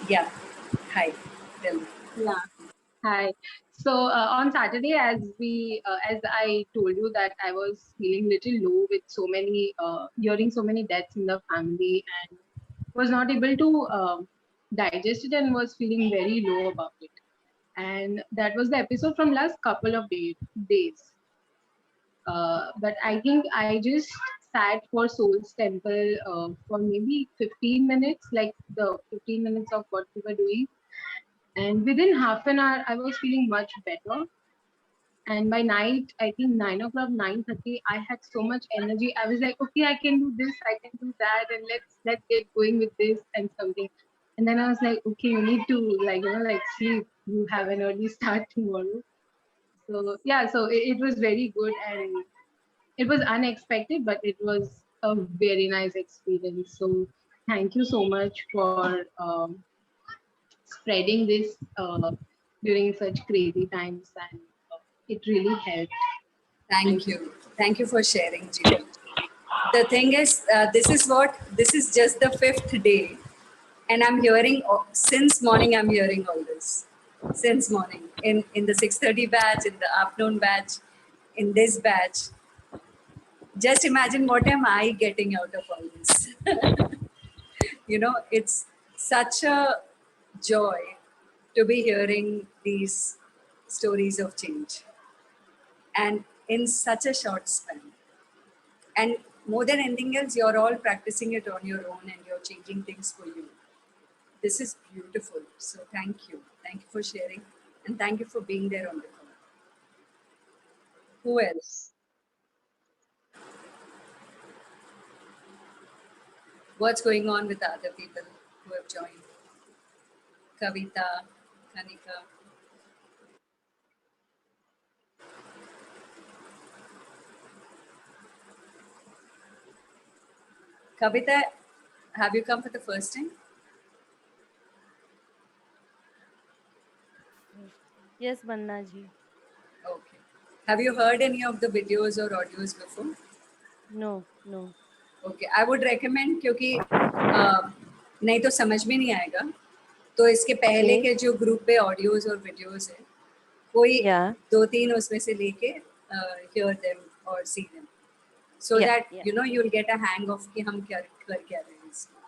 Yeah. Hi. Tell me. Yeah. Hi. So on Saturday, as I told you that I was feeling little low with hearing so many deaths in the family, and was not able to digest it and was feeling very low about it. And that was the episode from last couple of days. But I think I just sat for Soul's Temple for maybe 15 minutes, like the 15 minutes of what we were doing. And within half an hour, I was feeling much better. And by night, I think 9 o'clock, 9:30, I had so much energy. I was like, okay, I can do this, I can do that, and let's get going with this and something. And then I was like, okay, you need to like sleep. You have an early start tomorrow. So yeah, so it was very good, and it was unexpected, but it was a very nice experience. So thank you so much for spreading this during such crazy times, and it really helped. Thank you. Thank you for sharing, Jitu. The thing is, this is just the fifth day. And I'm hearing, since morning, I'm hearing all this. Since morning. In the 6:30 batch, in the afternoon batch, in this batch. Just imagine what am I getting out of all this? It's such a joy to be hearing these stories of change. And in such a short span. And more than anything else, you're all practicing it on your own and you're changing things for you. This is beautiful. So thank you. Thank you for sharing. And thank you for being there on the call. Who else? What's going on with the other people who have joined? Kavita, Kanika. Kavita, have you come for the first time? Yes, Banna ji. Okay. Have you heard any of the videos or audios before? No. Okay I would recommend क्योंकि नहीं तो समझ में नहीं आएगा तो इसके पहले के जो ग्रुप पे ऑडियोज और वीडियोज है कोई 2-3 उसमें से लेके हियर देम और see them so that you will get a hang of कि हम क्या कर क्या रहे हैं इसमें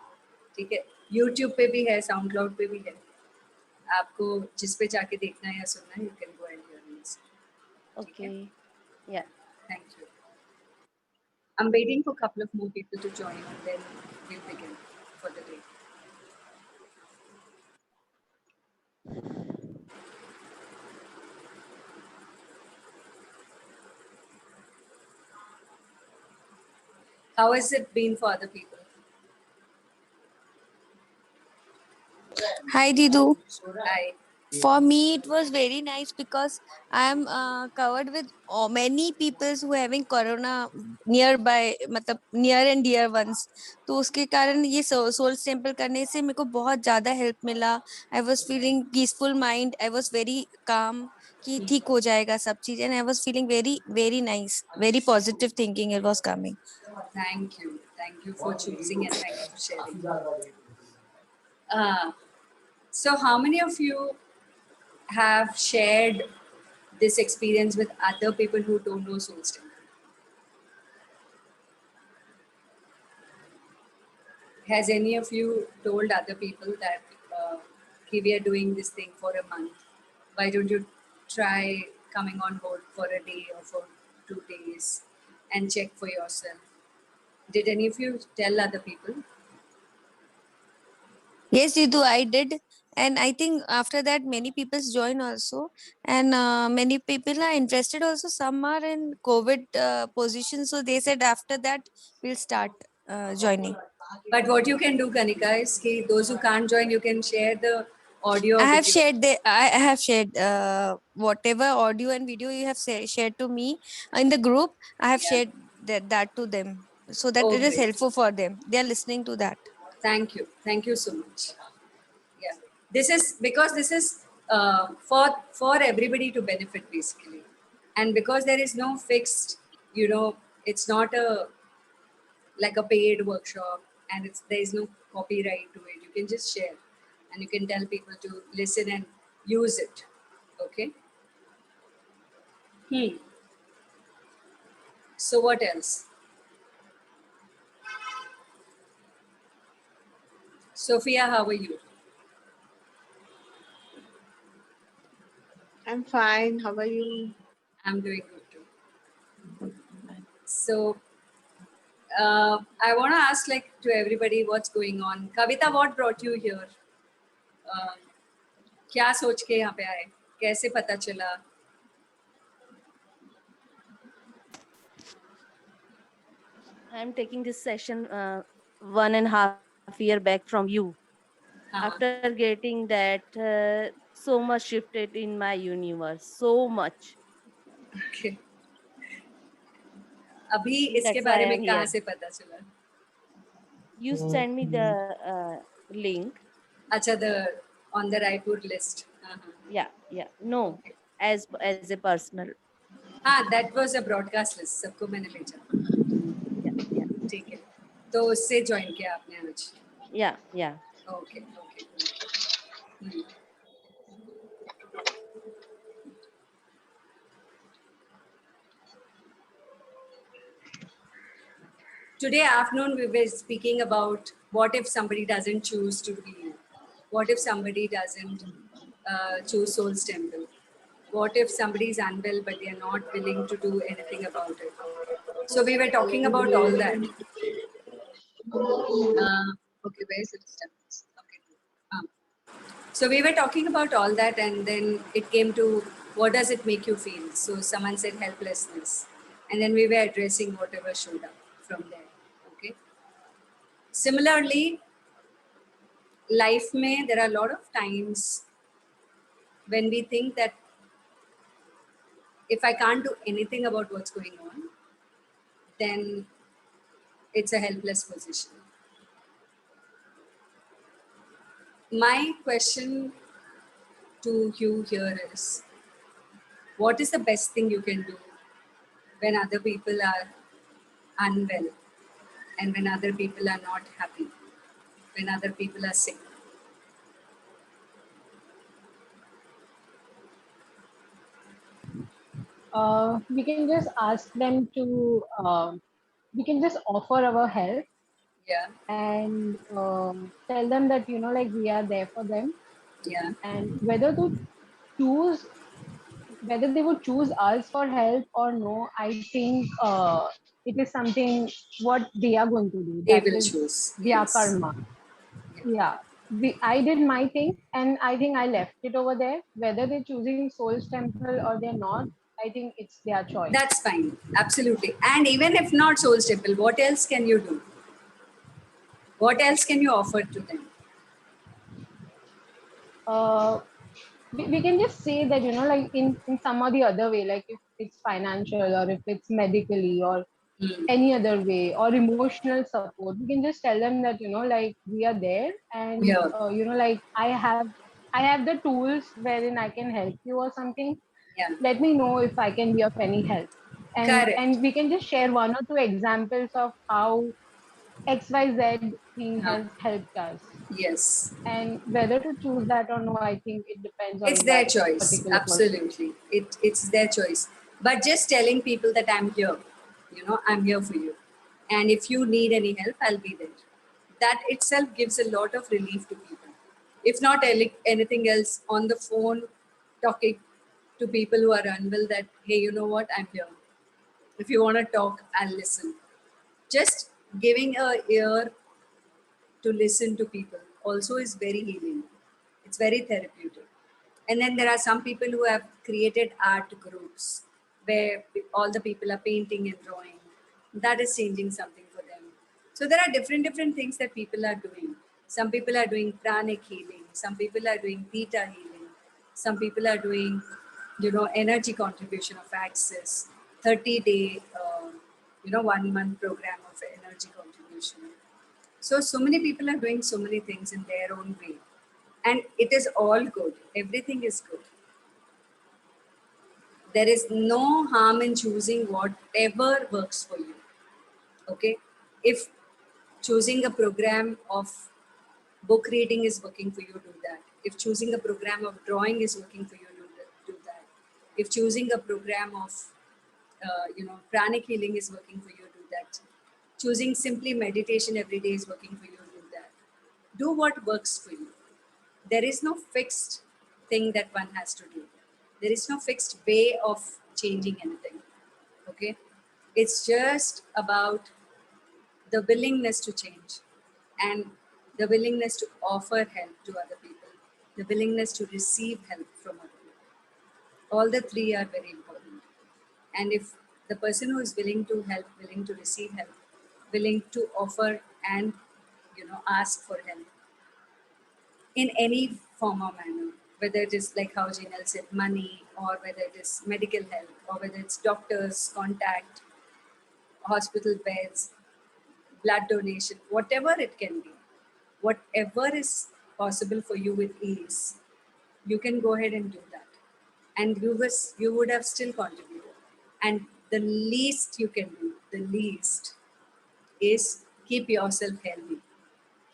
ठीक है यूट्यूब पे भी है साउंड क्लाउड पे भी है आपको जिस पे जाके देखना है या सुनना है you can go and hear this okay या thank you I'm waiting for a couple of more people to join and then we'll begin for the day. How has it been for other people? Hi, Didu. Hi. For me, it was very nice because I am covered with many people who having corona nearby, मतलब near and dear ones. तो उसके कारण ये soul temple करने से मेरे को बहुत ज़्यादा हेल्प मिला. I was feeling peaceful mind. I was very calm कि ठीक हो जाएगा सब चीज़. And I was feeling very very nice, very positive thinking. It was coming. Thank you for choosing and thank you for sharing. So how many of you have shared this experience with other people who don't know Soul Temple? Has any of you told other people that we are doing this thing for a month? Why don't you try coming on board for a day or for 2 days and check for yourself? Did any of you tell other people? Yes, Didu, I did. And I think after that, many people join also. And many people are interested also. Some are in COVID position. So they said after that, we'll start joining. But what you can do, Kanika, is those who can't join, you can share the audio. I have shared whatever audio and video you have shared to me in the group. I have shared that to them so that it is helpful for them. They are listening to that. Thank you so much. Yeah, this is because this is for everybody to benefit basically, and because there is no fixed, it's not like a paid workshop, and there is no copyright to it. You can just share, and you can tell people to listen and use it. Okay. So what else? Sophia, how are you? I'm fine. How are you? I'm doing good too. So I want to ask to everybody what's going on. Kavita, what brought you here? क्या सोच के यहाँ पे आए? कैसे पता चला? I'm taking this session 1.5 year back from you. हाँ. After getting that, so much shifted in my universe. So much. Okay. अभी इसके That's why बारे में I'm कहाँ here. से पता चला? You send me the link. अच्छा, on the Raipur list. Yeah. No, as a personal. हाँ, that was a broadcast list. सबको मैंने भेजा. Yeah. ठीक है. तो उससे join किया आपने आज. Yeah. Okay. Today afternoon we were speaking about what if somebody doesn't choose to be you? What if somebody doesn't choose Soul's Temple? What if somebody is unwell but they are not willing to do anything about it? So we were talking about all that. Okay, where is it? Okay. So we were talking about all that, and then it came to what does it make you feel? So someone said helplessness, and then we were addressing whatever showed up from there. Okay. Similarly, life mein there are a lot of times when we think that if I can't do anything about what's going on, then it's a helpless position. My question to you here is, what is the best thing you can do when other people are unwell and when other people are not happy, when other people are sick? We can just ask them to, we can just offer our help Yeah, and tell them that, we are there for them. yeah. And whether they would choose us for help or no, I think it is something what they are going to do. They That will is choose. their Yes. karma. Yeah. I did my thing and I think I left it over there. Whether they're choosing Soul's Temple or they're not, I think it's their choice. That's fine. Absolutely. And even if not Soul's Temple, what else can you do? What else can you offer to them? We can just say that, like in some or the other way, like if it's financial or if it's medically or any other way or emotional support, we can just tell them that, like we are there and, Yeah. like I have the tools wherein I can help you or something. Yeah. Let me know if I can be of any help. Correct. And we can just share one or two examples of how XYZ thing has helped us. Yes. And whether to choose that or no, I think it depends It's on their that choice. particular person. Absolutely. It's their choice. But just telling people that I'm here, I'm here for you. And if you need any help, I'll be there. That itself gives a lot of relief to people. If not anything else, on the phone, talking to people who are unwell that, hey, you know what, I'm here. If you want to talk, I'll listen. Just giving a ear to listen to people also is very healing. It's very therapeutic. And then there are some people who have created art groups where all the people are painting and drawing. That is changing something for them. So there are different things that people are doing. Some people are doing pranic healing. Some people are doing theta healing. Some people are doing, energy contribution of access, 30-day, 1 month program of energy contribution. So many people are doing so many things in their own way. And it is all good. Everything is good. There is no harm in choosing whatever works for you. Okay? If choosing a program of book reading is working for you, do that. If choosing a program of drawing is working for you, do that. If choosing a program of pranic healing is working for you, do that. Choosing simply meditation every day is working for you, do that. Do what works for you. There is no fixed thing that one has to do. There is no fixed way of changing anything. Okay? It's just about the willingness to change and the willingness to offer help to other people, the willingness to receive help from other people. All the three are very important. And if the person who is willing to help, willing to receive help, willing to offer and ask for help in any form or manner, whether it is like how Janelle said, money, or whether it is medical help, or whether it's doctors, contact, hospital beds, blood donation, whatever it can be, whatever is possible for you with ease, you can go ahead and do that. And you would have still contributed. And the least you can do, the least, is keep yourself healthy,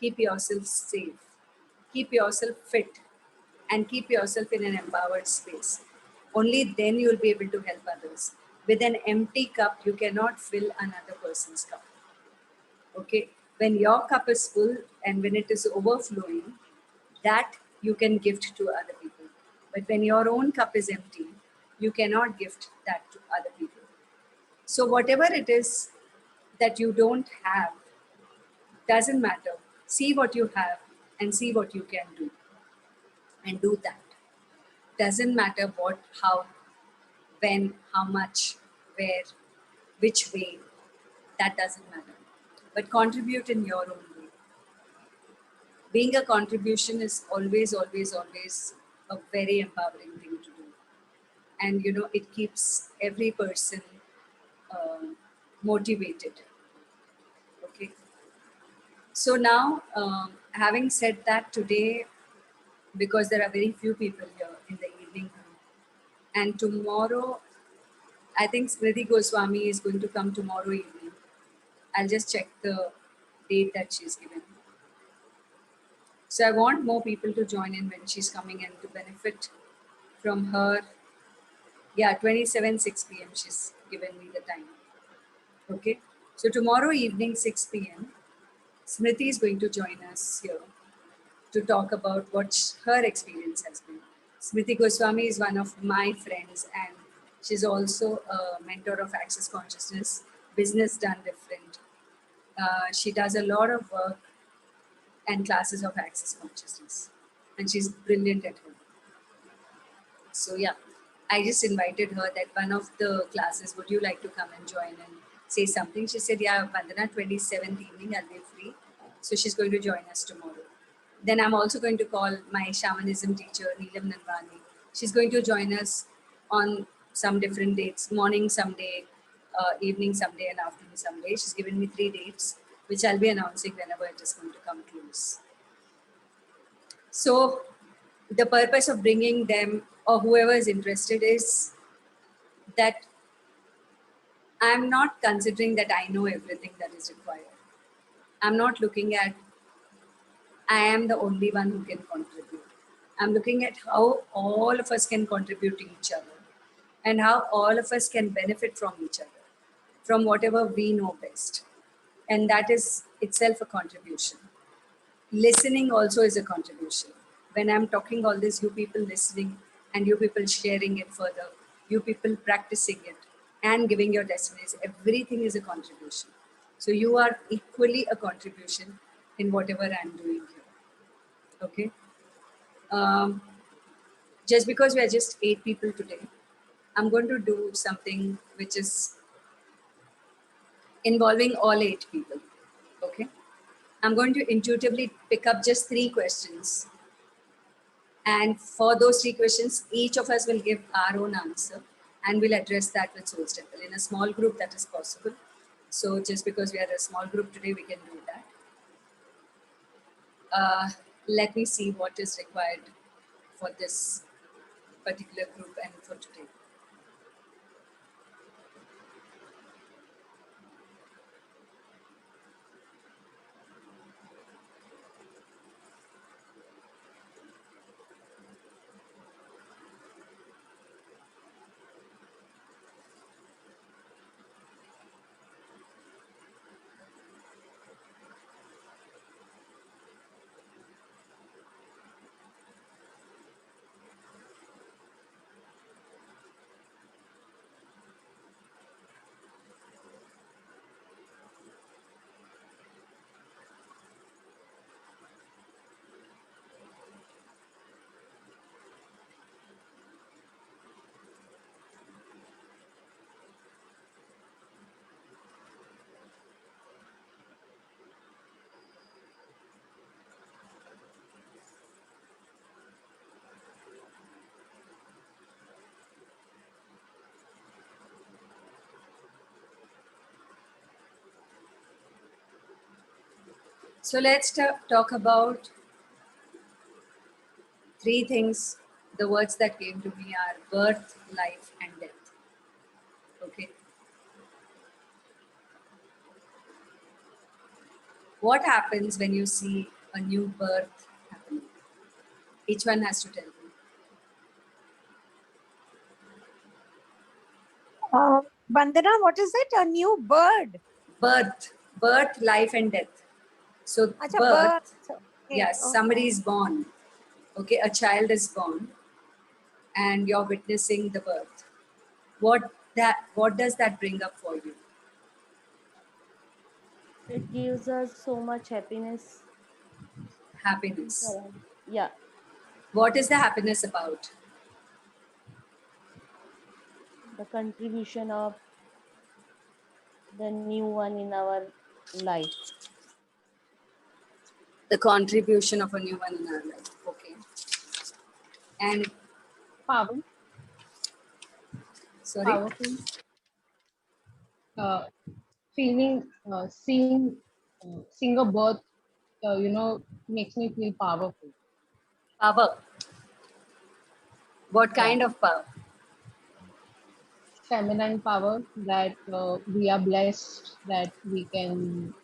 keep yourself safe, keep yourself fit, and keep yourself in an empowered space. Only then you will be able to help others. With an empty cup, you cannot fill another person's cup. Okay, when your cup is full and when it is overflowing, that you can gift to other people. But when your own cup is empty, you cannot gift that to other people. So whatever it is that you don't have, doesn't matter. See what you have and see what you can do, and do that. Doesn't matter what, how, when, how much, where, which way. That doesn't matter. But contribute in your own way. Being a contribution is always, always, always a very empowering thing to do. And it keeps every person motivated. Okay. So now, having said that, today, because there are very few people here in the evening room, and tomorrow, I think Smriti Goswami is going to come tomorrow evening. I'll just check the date that she's given. So I want more people to join in when she's coming and to benefit from her. Yeah, 27 6 p.m. she's given me the time. Okay. So tomorrow evening 6 p.m. Smriti is going to join us here to talk about what her experience has been. Smriti Goswami is one of my friends, and she's also a mentor of Access Consciousness, Business Done Different. She does a lot of work and classes of Access Consciousness, and she's brilliant at it. So yeah, I just invited her that one of the classes, would you like to come and join and say something? She said, yeah, Vandana, 27th evening, I'll be free. So she's going to join us tomorrow. Then I'm also going to call my shamanism teacher, Neelam Nanvani. She's going to join us on some different dates, morning someday, evening someday, and afternoon someday. She's given me 3 dates, which I'll be announcing whenever it is going to come close. So the purpose of bringing them, or whoever is interested, is that I'm not considering that I know everything that is required. I'm not looking at I am the only one who can contribute. I'm looking at how all of us can contribute to each other and how all of us can benefit from each other, from whatever we know best. And that is itself a contribution. Listening also is a contribution. When I'm talking all this, you people listening and you people sharing it further, you people practicing it and giving your testimonies, everything is a contribution. So you are equally a contribution in whatever I'm doing here. Okay. Just because we are just 8 people today, I'm going to do something which is involving all 8 people. Okay. I'm going to intuitively pick up just 3 questions. And for those 3 questions, each of us will give our own answer and we'll address that with Soul Temple. In a small group, that is possible. So just because we are a small group today, we can do that. Let me see what is required for this particular group and for today. So let's talk about three things. The words that came to me are birth, life, and death. Okay. What happens when you see a new birth happening? Each one has to tell me. Vandana, what is it? A new bird. Birth, life, and death. So Acha, birth, Okay, yes, okay. somebody is born. Okay, a child is born, and you're witnessing the birth. What does that bring up for you? It gives us so much happiness. Happiness. Yeah, What is the happiness about? the contribution of the new one in our life. The contribution of a new one in our life. Okay. And Power, sorry. powerful. Feeling, seeing a birth, makes me feel powerful. Power. What kind of power? Feminine power, that we are blessed, that we can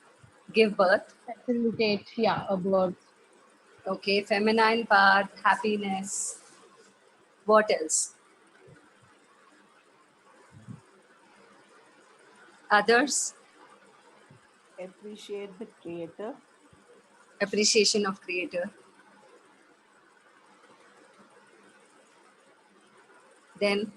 Give birth. facilitate, a birth. Okay. Feminine power, happiness. What else? Others? Appreciate the creator. Appreciation of creator. Then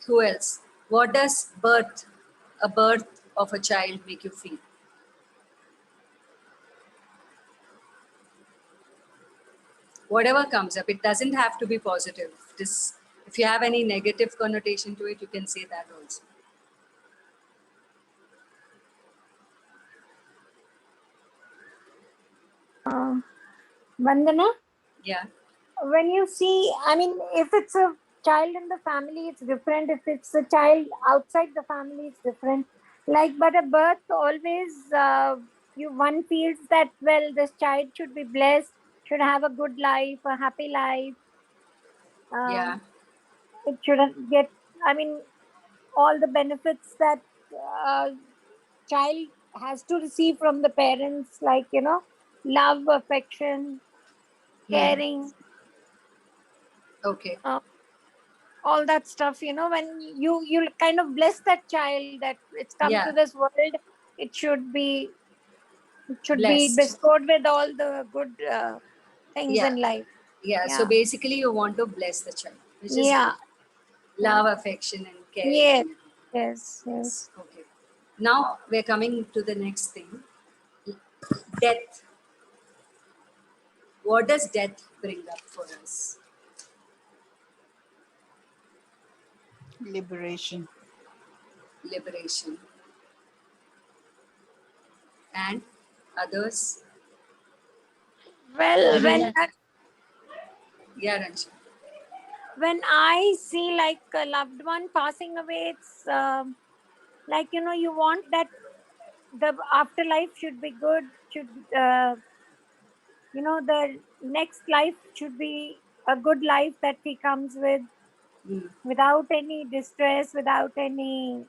who else? What does a birth of a child make you feel? Whatever comes up, it doesn't have to be positive. Just if you have any negative connotation to it, you can say that also. Vandana, Yeah. when you see, I mean, if it's a child in the family, it's different. If it's a child outside the family, it's different. Like, but a birth always, one feels that, well, this child should be blessed, should have a good life, a happy life. Yeah. It shouldn't get, I mean, all the benefits that uh, child has to receive from the parents, like, love, affection, caring, Okay. all that stuff, when you kind of bless that child that it's come to Yeah. this world, it should be Blessed. bestowed with all the good things Yeah. in life. Yeah. So Yeah. basically, you want to bless the child, which is Yeah. good. Love, affection, and caring. Yes. And Yes. yes. Okay. Now we're coming to the next thing. Death. What does death bring up for us? Liberation. Liberation. And others? Well, Yeah, Ranjan. when I see like a loved one passing away, it's like, you want that the afterlife should be good, should the next life should be a good life that he comes with, Mm. without any distress, without any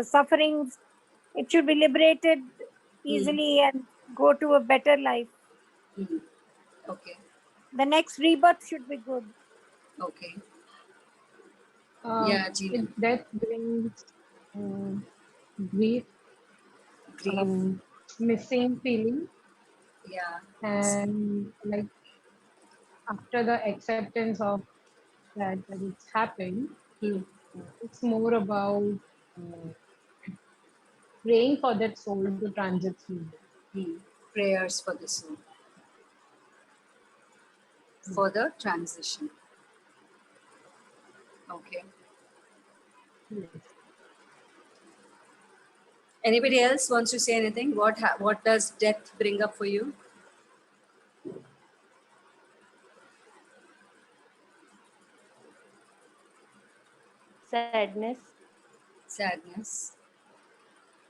sufferings. It should be liberated Mm. easily and go to a better life. Mm. Okay. The next rebirth should be good. Okay. Yeah, Gina. That brings grief, Grief. missing feeling, Yeah. and like after the acceptance of that it's happened, Mm. it's more about uh, praying for that soul to transit through. Mm. Prayers for the soul. For the transition. Okay. Yes. Anybody else wants to say anything? What does death bring up for you? Sadness. Sadness.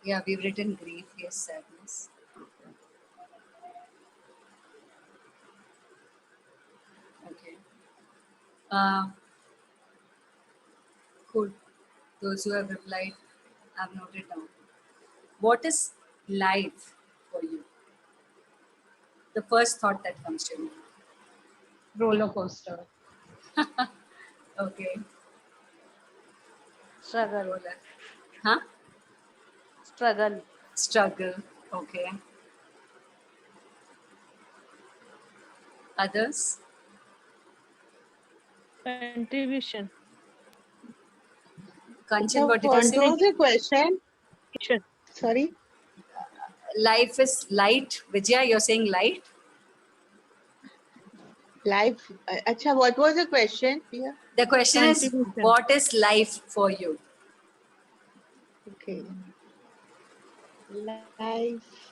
Yeah, we've written grief. Yes, sadness. Okay. Uh, cool. Those who have replied, I've noted down. What is life for you? The first thought that comes to you. Roller coaster. Okay. Struggle. Roller. Huh? Struggle. Struggle. Okay. Others? Contribution. Kanchan, what did you What say? was the question? Sorry. Life is light. Vijaya, you're saying light? Life. Acha, what was the question? Yeah. The question is, Contribution. what is life for you? Okay. Life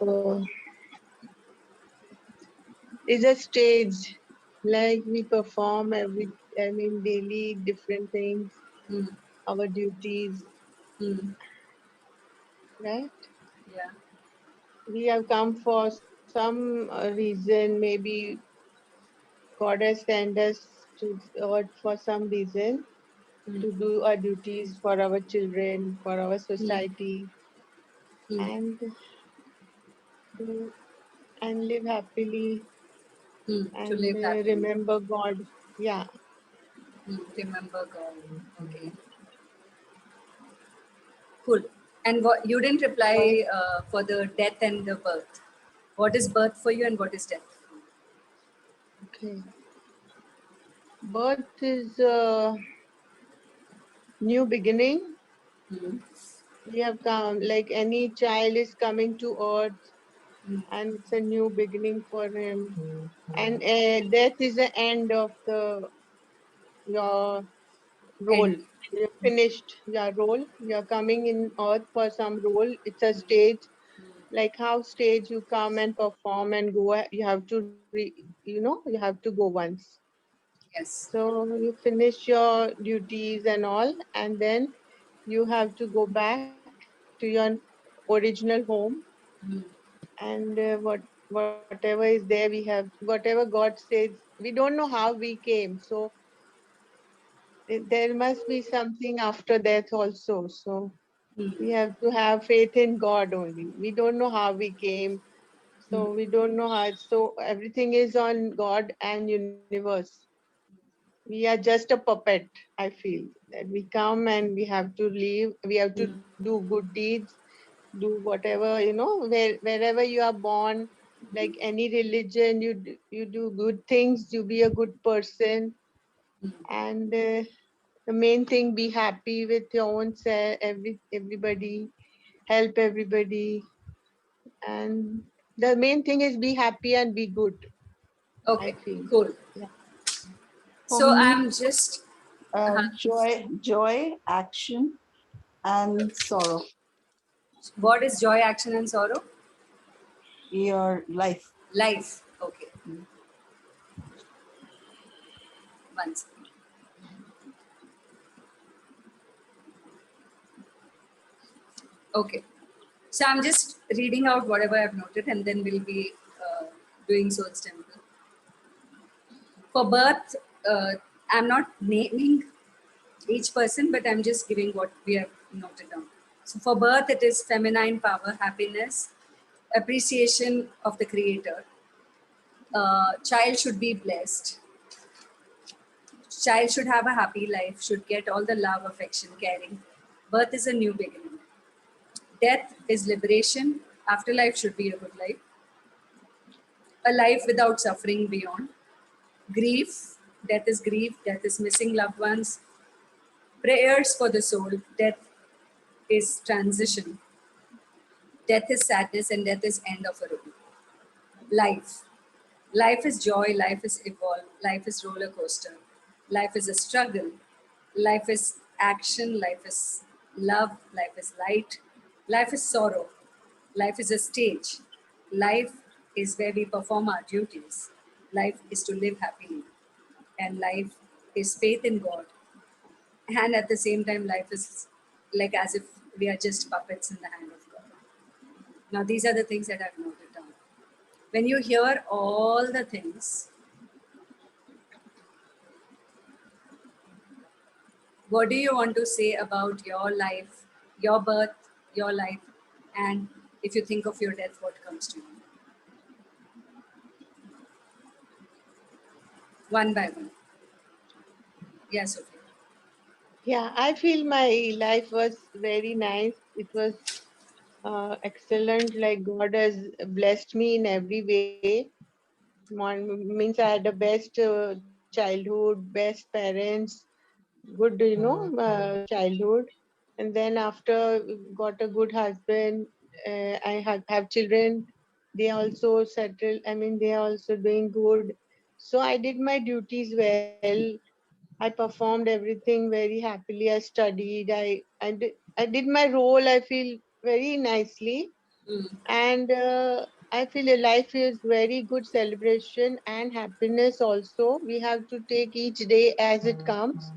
is a stage. Like we perform daily different things, Hmm. our duties, Hmm. right? Yeah. We have come for some reason. Maybe God has sent us to earth for some reason Hmm. to do our duties for our children, for our society, Hmm. and do and live happily Hmm. To and live happily. remember God. Yeah. Hmm. Remember God. Okay. Cool. And what you didn't reply for the death and the birth. What is birth for you and what is death? Okay. Birth is a new beginning. Hmm. We have come, like any child is coming to earth, Hmm. and it's a new beginning for him. And death is the end of your role. End. You finished your role. You're coming in earth for some role. It's a stage, like how stage you come and perform and go. You have to, you have to go once. Yes. So you finish your duties and all, and then you have to go back to your original home. Hmm. And whatever is there, we have whatever God says. We don't know how we came, so there must be something after death also. So Hmm. we have to have faith in God only. We don't know how we came, so we don't know how. So everything is on God and universe. We are just a puppet. I feel that we come and we have to leave. We have to do good deeds, do whatever, wherever you are born, like any religion, you do good things. You be a good person, and the main thing, be happy with your own self, everybody, help everybody, and the main thing is be happy and be good. I Okay. feel. Cool. Yeah. For So me, I'm just. joy, action, and sorrow. What is joy, action, and sorrow? Your life. Life. Okay. One second. Okay. So I'm just reading out whatever I've noted, and then we'll be doing Soul's Temple. For birth, I'm not naming each person, but I'm just giving what we have noted down. So for birth, it is feminine power, happiness, appreciation of the Creator. Child should be blessed. Child should have a happy life, should get all the love, affection, caring. Birth is a new beginning. Death is liberation. Afterlife should be a good life. A life without suffering beyond. Grief, death is missing loved ones. Prayers for the soul, death is transition. Death is sadness and death is end of a road. Life. Life is joy, life is evolve, life is roller coaster. Life is a struggle. Life is action, life is love, life is light. Life is sorrow. Life is a stage. Life is where we perform our duties. Life is to live happily. And life is faith in God. And at the same time, life is like as if we are just puppets in the hand of God. Now, these are the things that I've noted down. When you hear all the things, what do you want to say about your life, your birth, your life, and if you think of your death, what comes to you? One by one. Yes, Sophia. Yeah, I feel my life was very nice. It was excellent. Like God has blessed me in every way. One means I had the best childhood, best parents, good, childhood. And then after got a good husband, I have children. They also settled. I mean, they are also doing good. So I did my duties well. I performed everything very happily. I studied. I did my role. I feel very nicely, Mm. and I feel a life is very good celebration and happiness. Also, we have to take each day as it comes,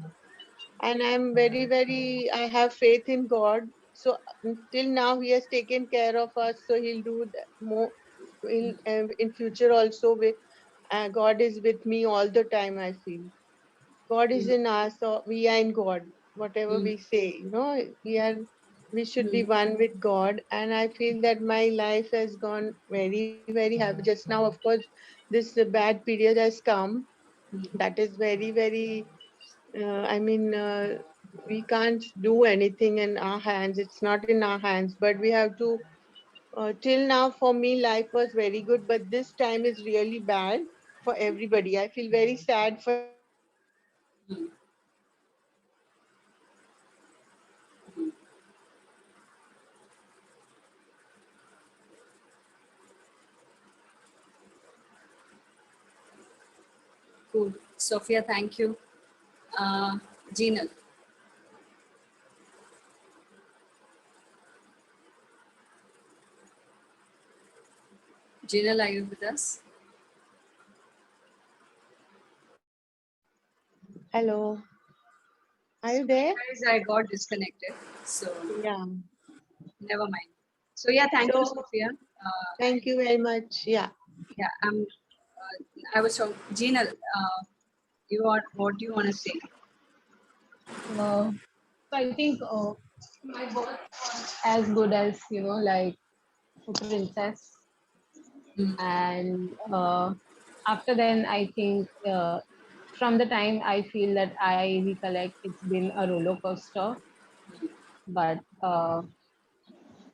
and I'm very very. I have faith in God. So until now, He has taken care of us. So He'll do more in future also. With God is with me all the time. I feel. God is Mm. in us, or we are in God. Whatever Mm. we say, we should be Mm. one with God. And I feel that my life has gone very, very happy. Just now, of course, this bad period has come. Mm. That is very, very. We can't do anything in our hands. It's not in our hands, but we have to. Till now, for me, life was very good, but this time is really bad for everybody. I feel very sad for everybody. Mm. Mm. Cool. Sophia, thank you. Gina. Gina, are you with us? Hello. Are you there? Guys, I got disconnected, so Yeah. never mind. So yeah, thank you, So Sophia. thank you very much. Yeah. Yeah, I was talking. Gina, you are. What do you want to say? So I think my birth was as good as, like a princess. Mm. And after then, I think from the time I feel that I recollect, it's been a roller coaster. But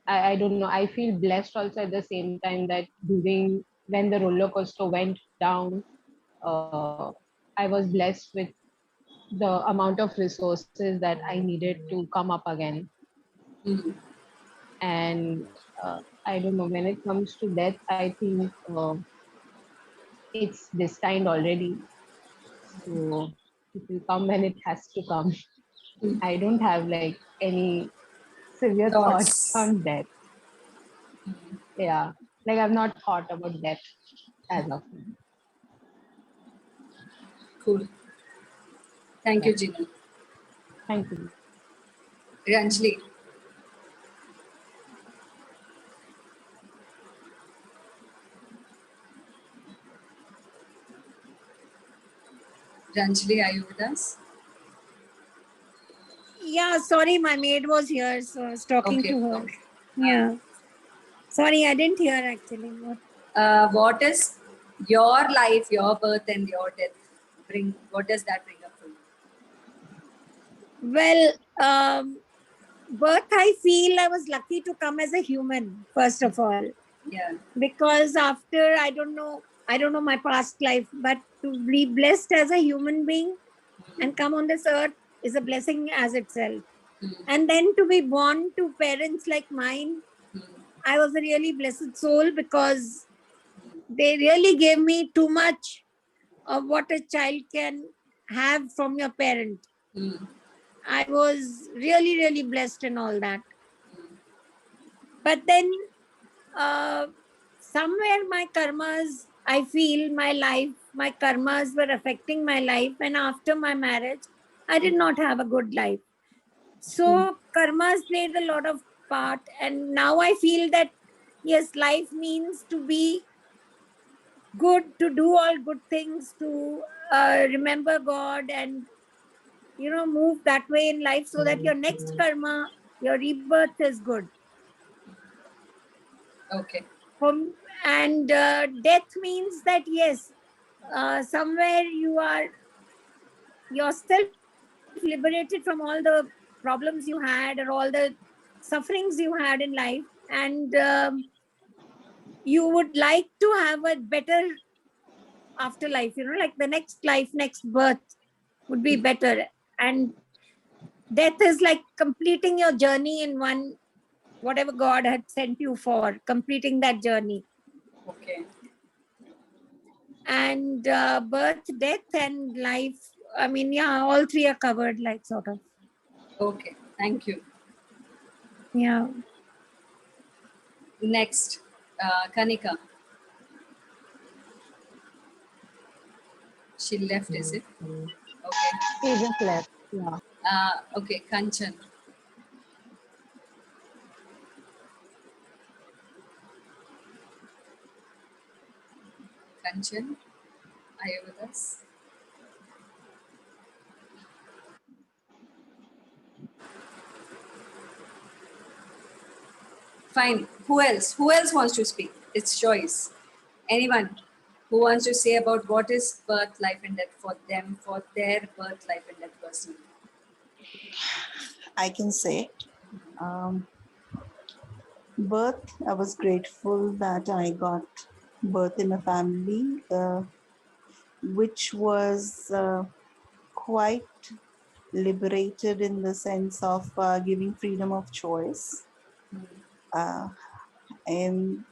I don't know. I feel blessed also at the same time that during when the roller coaster went down, uh, I was blessed with the amount of resources that I needed to come up again. Mm. And I don't know, when it comes to death, I think it's destined already. So it will come when it has to come. Mm. I don't have like any severe thoughts Thoughts. on death. Yeah, like I've not thought about death as of now. Cool. Thank Yeah, you, Gina. thank you. Ranjali. Ranjali, are you with us? Yeah, sorry, my maid was here, so I was talking Okay. to her. Okay. Yeah. Sorry, I didn't hear actually. What is your life, your birth, and your death bring? What does that bring up for you? Well, birth, I feel I was lucky to come as a human, first of all, Yeah. because after, I don't know my past life, but to be blessed as a human being and come on this earth is a blessing as itself. Mm. And then to be born to parents like mine, Mm. I was a really blessed soul because they really gave me too much of what a child can have from your parent. Mm. I was really, really blessed in all that. But then somewhere my karmas, I feel my life, my karmas were affecting my life. And after my marriage, I did not have a good life. So karmas played a lot of part, and now I feel that yes, life means to be good, to do all good things, to remember God, and move that way in life, so that your next karma, your rebirth is good. Okay. And death means that yes, somewhere yourself liberated from all the problems you had, or all the sufferings you had in life, and you would like to have a better afterlife, like the next life, next birth would be better. And death is like completing your journey in one, whatever God had sent you for, completing that journey. Okay. And birth, death, and life, I mean, yeah, all three are covered, like, sort of. Okay. Thank you. Yeah. Next, Kanika. She left, is it? Okay. He just left. Yeah. Okay, Kanchan. Kanchan, are you with us? Fine. Who else? Who else wants to speak? It's choice. Anyone who wants to say about what is birth, life, and death for them, for their birth, life, and death personally? I can say. Birth, I was grateful that I got birth in a family which was quite liberated in the sense of giving freedom of choice. And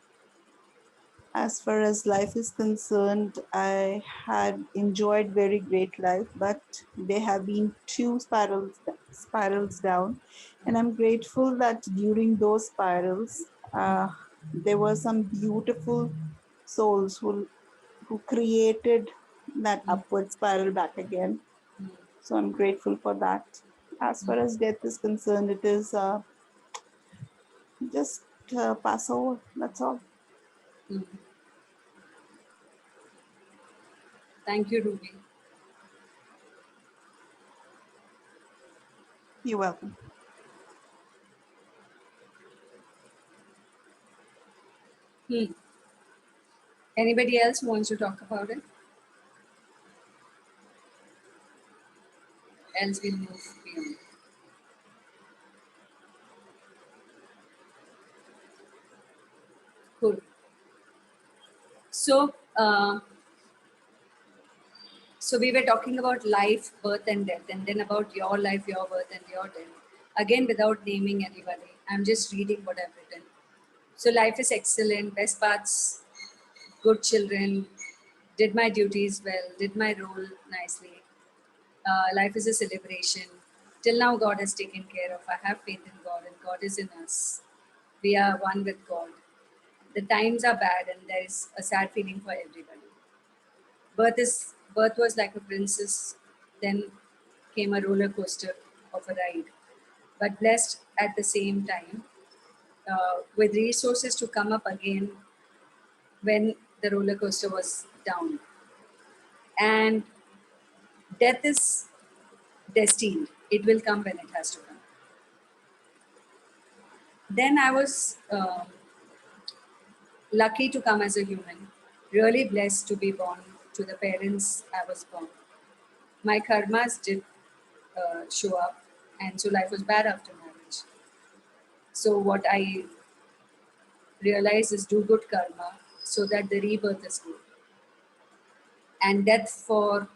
as far as life is concerned, I had enjoyed very great life, but there have been two spirals down, and I'm grateful that during those spirals, there were some beautiful souls who created that upward spiral back again. So I'm grateful for that. As far as death is concerned, it is just pass over. That's all. Thank you, Ruby. You're welcome. Anybody else who wants to talk about it? Else we'll move beyond. Cool. So, so we were talking about life, birth, and death, and then about your life, your birth, and your death. Again, without naming anybody, I'm just reading what I've written. So, life is excellent, best parts, good children, did my duties well, did my role nicely. Life is a celebration. Till now, God has taken care of. I have faith in God, and God is in us. We are one with God. The times are bad, and there is a sad feeling for everybody. Birth was like a princess, then came a roller coaster of a ride, but blessed at the same time, with resources to come up again when the roller coaster was down. And death is destined; it will come when it has to come. Then I was lucky to come as a human, really blessed to be born to the parents I was born. My karmas did show up, and so life was bad after marriage. So what I realized is do good karma so that the rebirth is good. And death for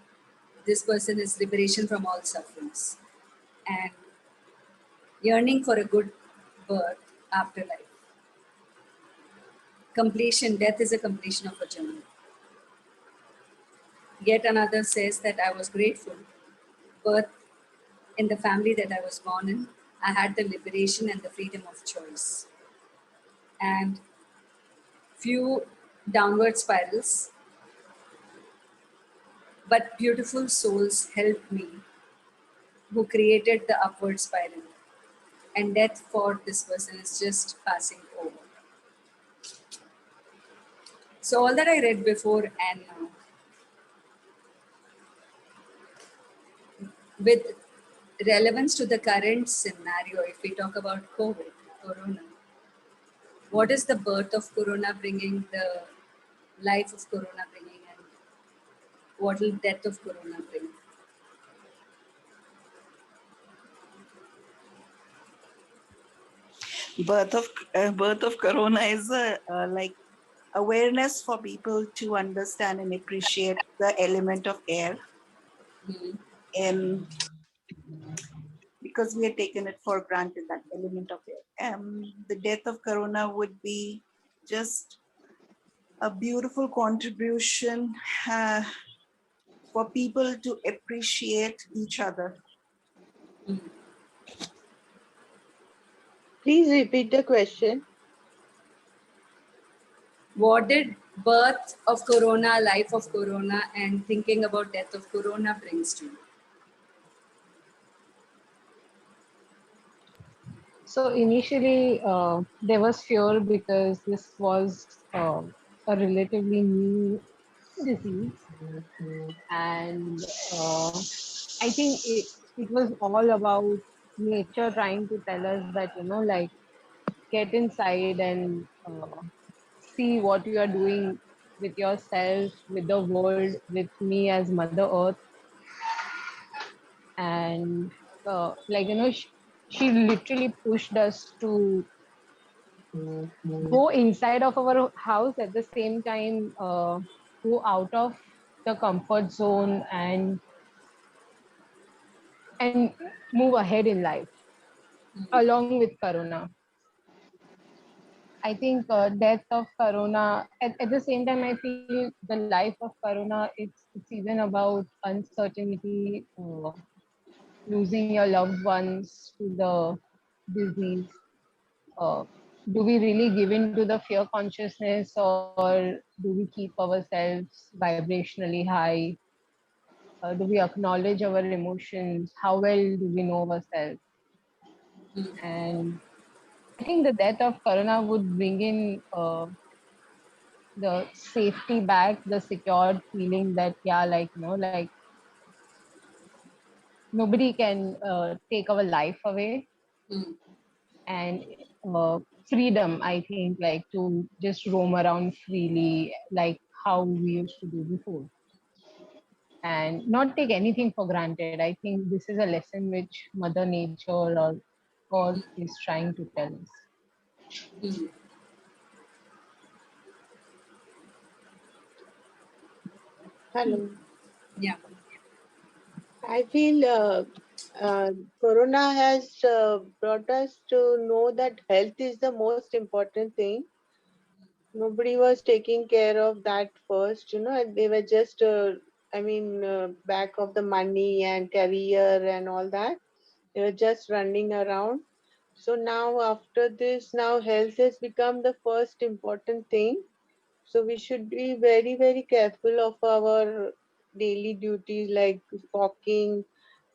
this person is liberation from all sufferings and yearning for a good birth after life. Completion, death is a completion of a journey. Yet another says that I was grateful. Birth in the family that I was born in, I had the liberation and the freedom of choice. And few downward spirals, but beautiful souls helped me who created the upward spiral. And death for this person is just passing over. So all that I read before and now, with relevance to the current scenario, if we talk about COVID, Corona, what is the birth of Corona bringing, the life of Corona bringing, and what will death of Corona bring? Birth of Corona is like awareness for people to understand and appreciate the element of air, Hmm. and because we had taken it for granted, that element of air. The death of Corona would be just a beautiful contribution uh, for people to appreciate each other. Please repeat the question. What did birth of Corona, life of Corona, and thinking about death of Corona brings to you? So initially, there was fear because this was a relatively new disease, and I think it was all about nature trying to tell us that, like, get inside and see what you are doing with yourself, with the world, with me as Mother Earth. And she literally pushed us to go inside of our house, at the same time go out of the comfort zone and move ahead in life along with Corona. I think death of Corona, at the same time, I feel the life of Corona, it's even about uncertainty, losing your loved ones to the disease. Uh, do we really give in to the fear consciousness, or do we keep ourselves vibrationally high? Do we acknowledge our emotions? How well do we know ourselves? And I think the death of Corona would bring in the safety back, the secured feeling that, yeah, like, like nobody can take our life away. Hmm. And freedom, I think, like to just roam around freely, like how we used to do before, and not take anything for granted. I think this is a lesson which Mother Nature or God is trying to tell us. Hmm. Hello. Yeah. I feel Corona has brought us to know that health is the most important thing. Nobody was taking care of that first, and they were just, back of the money and career and all that. They were just running around. So now, after this, now health has become the first important thing. So we should be very, very careful of our daily duties like walking,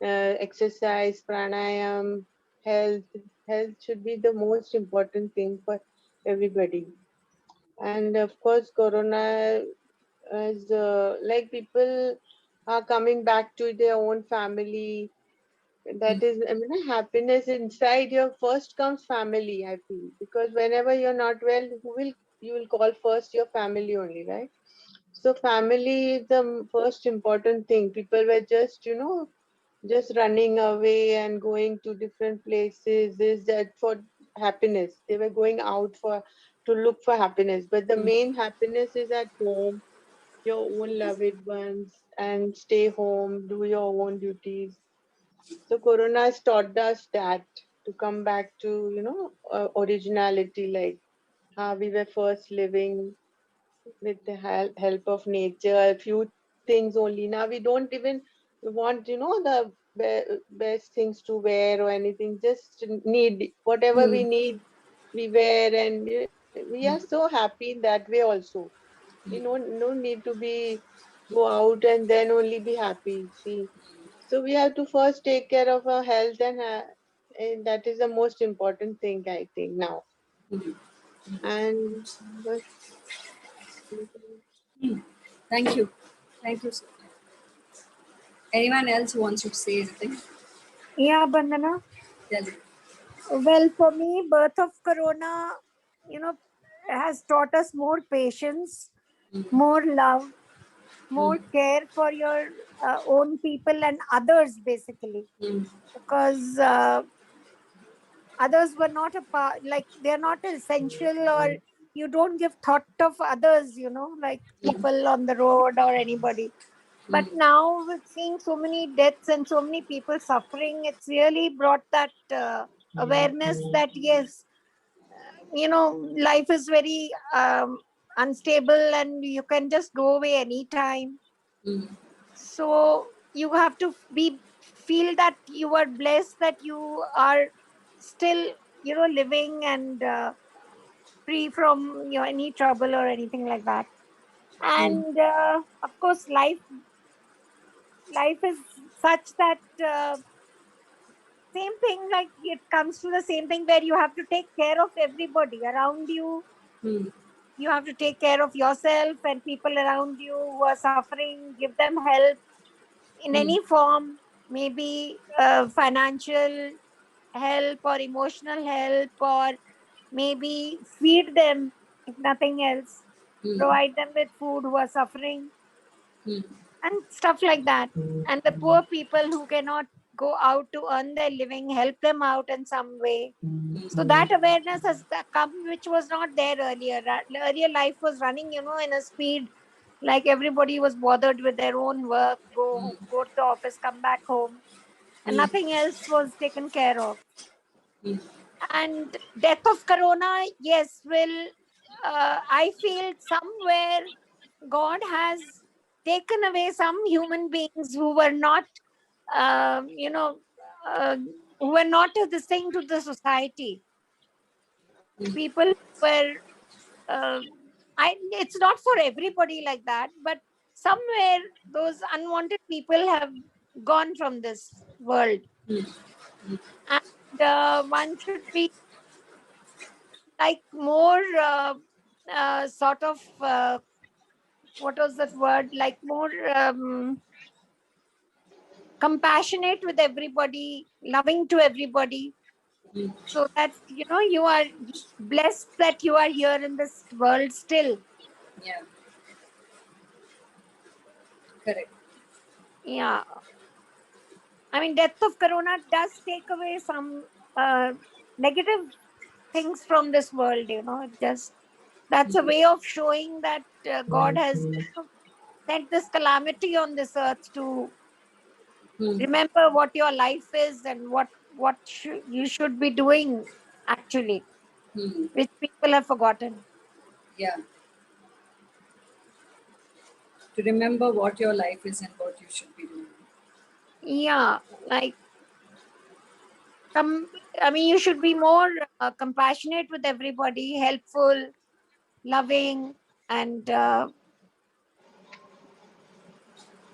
exercise, pranayam, health. Health should be the most important thing for everybody. And of course, Corona is like people are coming back to their own family. That is, happiness inside your first comes family, I feel. Because whenever you're not well, you will call first your family only, right? So family is the first important thing. People were just, just running away and going to different places. Is that for happiness? They were going out for to look for happiness. But the main happiness is at home, your own loved ones, and stay home, do your own duties. So Corona has taught us that to come back to, originality, like how we were first living with the help of nature, a few things only. Now we don't even want, the best things to wear or anything. Just need whatever we Hmm. need, we wear, and we are so happy in that way also. We don't need to be go out and then only be happy. See, So we have to first take care of our health, and that is the most important thing, I think, now. Mhm. And but Thank you. Thank you so much. Anyone else who wants to say anything? Yeah, Bandana. Tell me. Well, for me, birth of Corona, you know, has taught us more patience, Mhm. more love, more Mhm. care for your own people and others, basically, Mhm. because others were not a part, like they're not essential, or you don't give thought of others, like people on the road or anybody. But Mhm. now, with seeing so many deaths and so many people suffering, it's really brought that awareness that yes, life is very unstable and you can just go away anytime. Mhm. So you have to be feel that you are blessed that you are still living and free from any trouble or anything like that. Mhm. And of course, life is such that same thing, like it comes to the same thing where you have to take care of everybody around you. Mhm. You have to take care of yourself and people around you who are suffering, give them help in any Mhm. form, maybe financial help or emotional help, or maybe feed them, if nothing else, Mhm. provide them with food who are suffering Mhm. and stuff like that. And the poor people who cannot go out to earn their living, help them out in some way. So that awareness has come, which was not there earlier. Earlier life was running, in a speed, like everybody was bothered with their own work, go to the office, come back home, and Mhm. nothing else was taken care of. Mhm. And death of Corona, yes, will I feel somewhere God has taken away some human beings who were not, um, you know, uh, who were not a this thing to the society. People were, uh, it's not for everybody like that, but somewhere those unwanted people have gone from this world. And one should be like more sort of, what was that word? Like more compassionate with everybody, loving to everybody, so that you are blessed that you are here in this world still. Yeah, correct. Yeah, I mean, death of Corona does take away some negative things from this world. It just, that's a way of showing that God has sent this calamity on this earth to Mhm. remember what your life is and what you should be doing actually, Mhm. which people have forgotten. Yeah, to remember what your life is and what you should be doing. Yeah, like come. I mean, you should be more compassionate with everybody, helpful, loving, and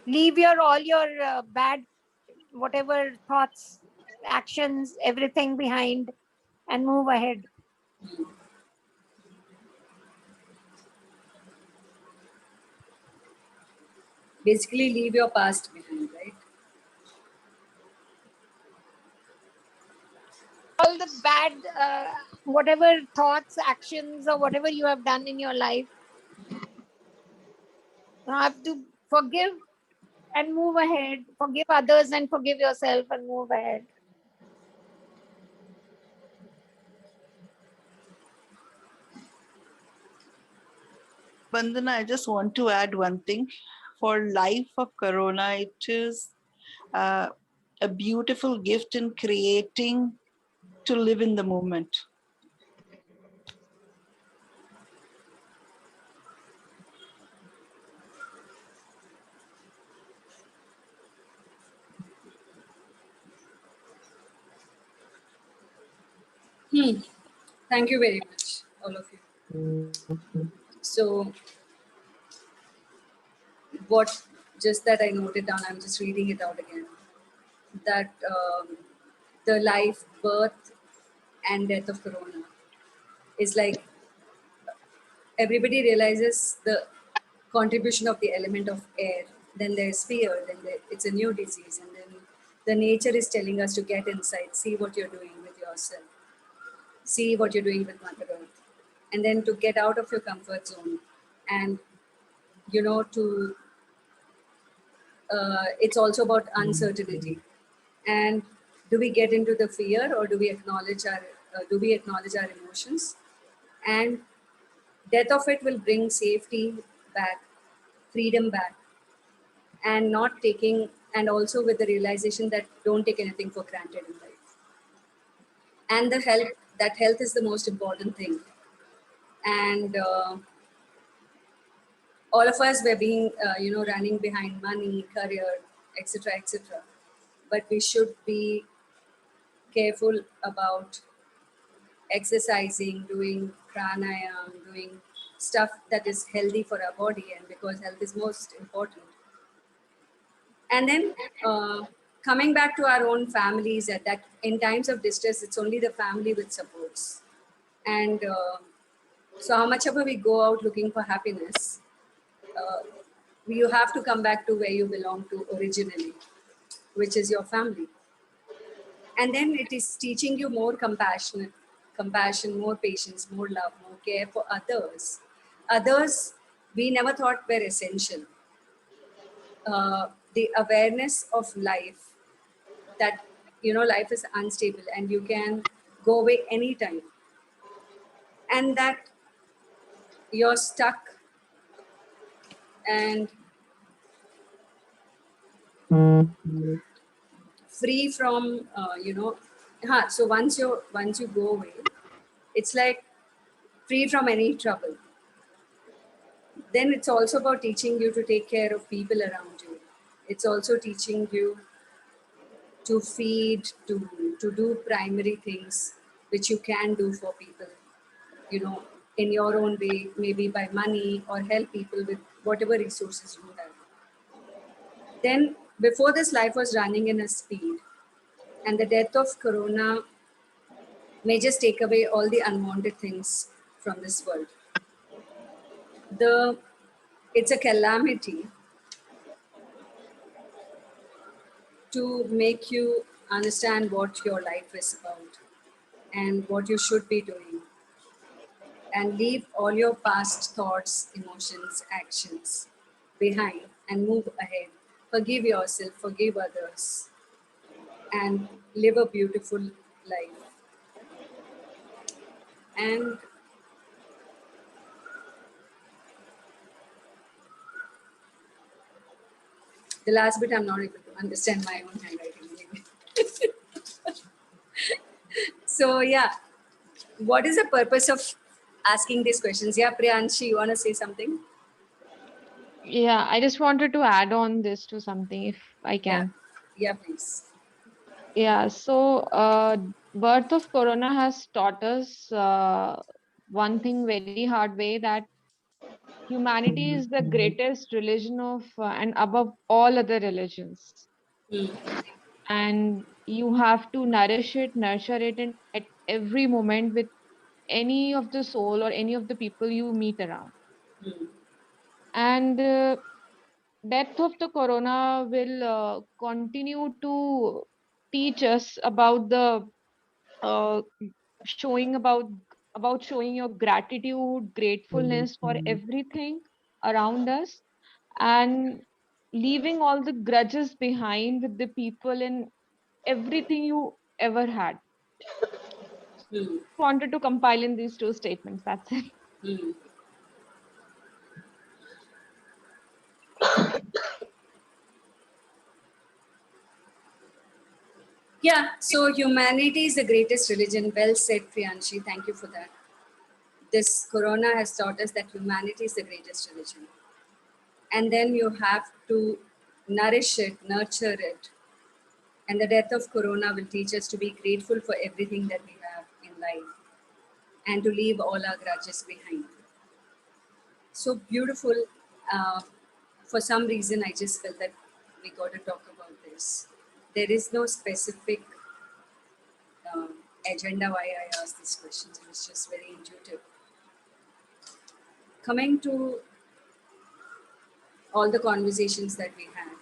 leave your all your bad whatever thoughts, actions, everything behind, and move ahead. Basically, leave your past behind, right? All the bad, whatever thoughts, actions, or whatever you have done in your life, you have to forgive and move ahead. Forgive others and forgive yourself and move ahead. Bandana, I just want to add one thing. For life of Corona, it is uh, a beautiful gift in creating to live in the moment. Thank you very much, all of you. So, what just that I noted down, I'm just reading it out again. that the life, birth, and death of Corona is like everybody realizes the contribution of the element of air. Then there's fear, then it's a new disease, and then the nature is telling us to get inside, see what you're doing with yourself, see what you're doing with Mother Earth, and then to get out of your comfort zone, and to it's also about uncertainty. And do we get into the fear, or do we acknowledge our emotions? And death of it will bring safety back, freedom back, and not taking, and also with the realization that don't take anything for granted in life. And the health, that health is the most important thing. And all of us were being, running behind money, career, etc., etc. But we should be careful about exercising, doing pranayam, doing stuff that is healthy for our body, and because health is most important. And then coming back to our own families, at that in times of distress, it's only the family which supports. And so how much ever we go out looking for happiness, you have to come back to where you belong to originally, which is your family. And then it is teaching you more compassion, more patience, more love, more care for others we never thought were essential. The awareness of life, that life is unstable and you can go away anytime, and that you're stuck, and free from so once you go away, it's like free from any trouble. Then it's also about teaching you to take care of people around you. It's also teaching you to feed, to do primary things which you can do for people, in your own way, maybe by money, or help people with whatever resources you have. Then before this, life was running in a speed, and the death of Corona may just take away all the unwanted things from this world. It's a calamity to make you understand what your life is about and what you should be doing, and leave all your past thoughts, emotions, actions behind and move ahead. Forgive yourself, forgive others, and live a beautiful life. And the last bit, I'm not able to understand my own handwriting. So yeah, what is the purpose of asking these questions? Yeah, Priyanshi, you want to say something? Yeah, I just wanted to add on this to something if I can. Yeah, please. Yeah, so birth of Corona has taught us one thing very hard way, that humanity is the greatest religion of and above all other religions. And you have to nourish it, nurture it, and at every moment with any of the soul or any of the people you meet around. And death of the Corona will continue to teach us about the uh, showing about showing your gratitude, gratefulness for everything around us, and leaving all the grudges behind with the people and everything you ever had. Wanted to compile in these two statements. That's it. Yeah, so humanity is the greatest religion. Well said, Priyanshi. Thank you for that. This Corona has taught us that humanity is the greatest religion. And then you have to nourish it, nurture it. And the death of Corona will teach us to be grateful for everything that we have in life and to leave all our grudges behind. So beautiful. For some reason, I just felt that we got to talk about this. there is no specific agenda why I asked these questions. It was just very intuitive. Coming to all the conversations that we had,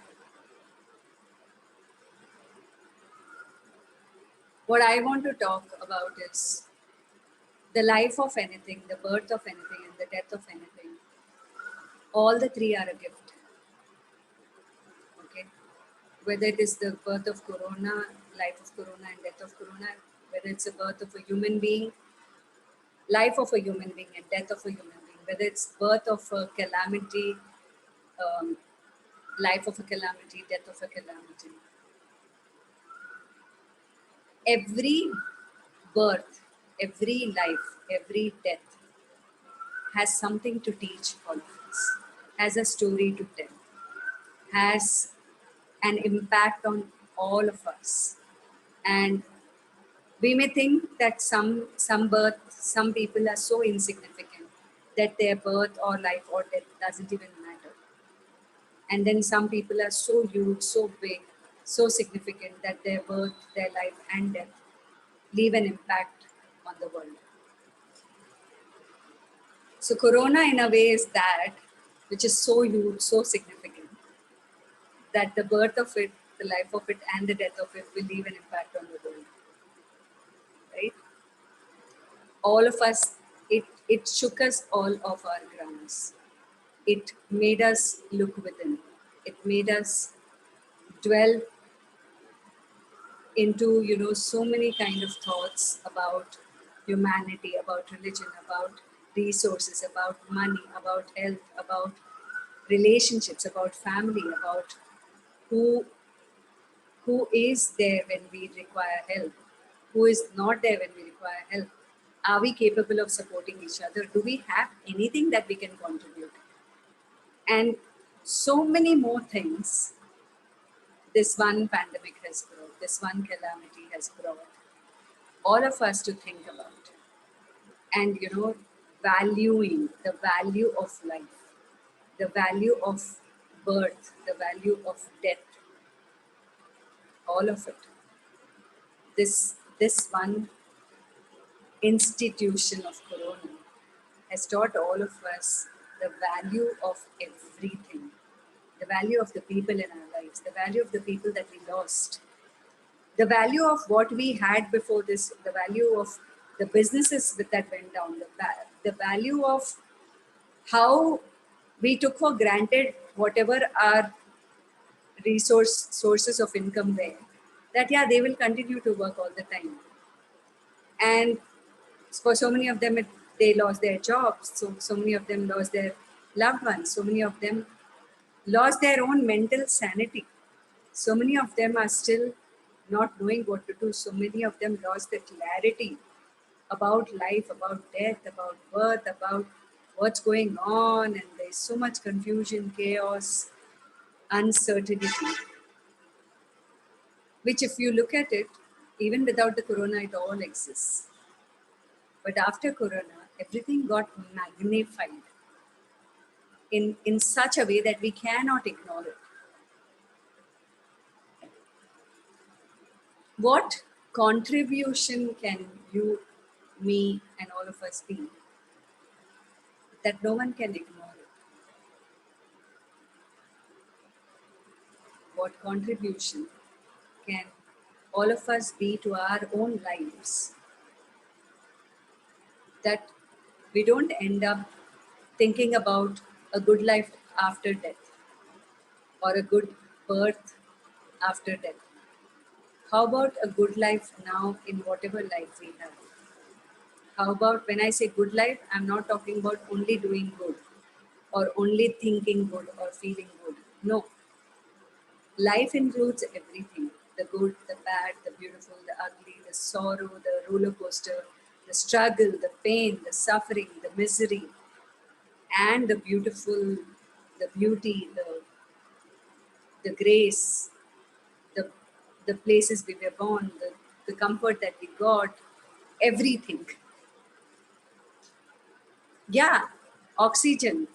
what I want to talk about is the life of anything, the birth of anything, and the death of anything. All the three are a gift. Okay? Whether it is the birth of Corona, life of Corona, and death of Corona, whether it's the birth of a human being, life of a human being, and death of a human being, whether it's birth of a calamity, um, life of a calamity, death of a calamity. Every birth, every life, every death has something to teach all of us, has a story to tell, has an impact on all of us. And we may think that some people are so insignificant that their birth or life or death doesn't even matter. And then some people are so huge, so big, so significant that their birth, their life, and death leave an impact on the world. So Corona in a way is that, which is so huge, so significant, that the birth of it, the life of it, and the death of it will leave an impact on the world. Right? All of us, it shook us all off our grounds. It made us look within. It made us dwell into, so many kind of thoughts about humanity, about religion, about resources, about money, about health, about relationships, about family, about who is there when we require help, who is not there when we require help. Are we capable of supporting each other? Do we have anything that we can contribute? And so many more things this one pandemic has brought, this one calamity has brought all of us to think about. And, valuing the value of life, the value of birth, the value of death, all of it. This one institution of Corona has taught all of us the value of everything, the value of the people in our lives, the value of the people that we lost, the value of what we had before this, the value of the businesses that went down, the value of how we took for granted whatever our sources of income were, that yeah, they will continue to work all the time. And for so many of them, they lost their jobs. So many of them lost their loved ones. So many of them lost their own mental sanity. So many of them are still not knowing what to do. So many of them lost the clarity about life, about death, about birth, about what's going on. And there's so much confusion, chaos, uncertainty, which if you look at it, even without the Corona, it all exists. But after Corona, everything got magnified in such a way that we cannot ignore it. What contribution can you, me, and all of us be that no one can ignore it? What contribution can all of us be to our own lives that we don't end up thinking about a good life after death or a good birth after death? How about a good life now in whatever life we have? How about when I say good life, I'm not talking about only doing good or only thinking good or feeling good. No. Life includes everything: the good, the bad, the beautiful, the ugly, the sorrow, the roller coaster, the struggle, the pain, the suffering, the misery, and the beautiful, the beauty, the grace, the, the places we were born, the comfort that we got, everything. Yeah, oxygen.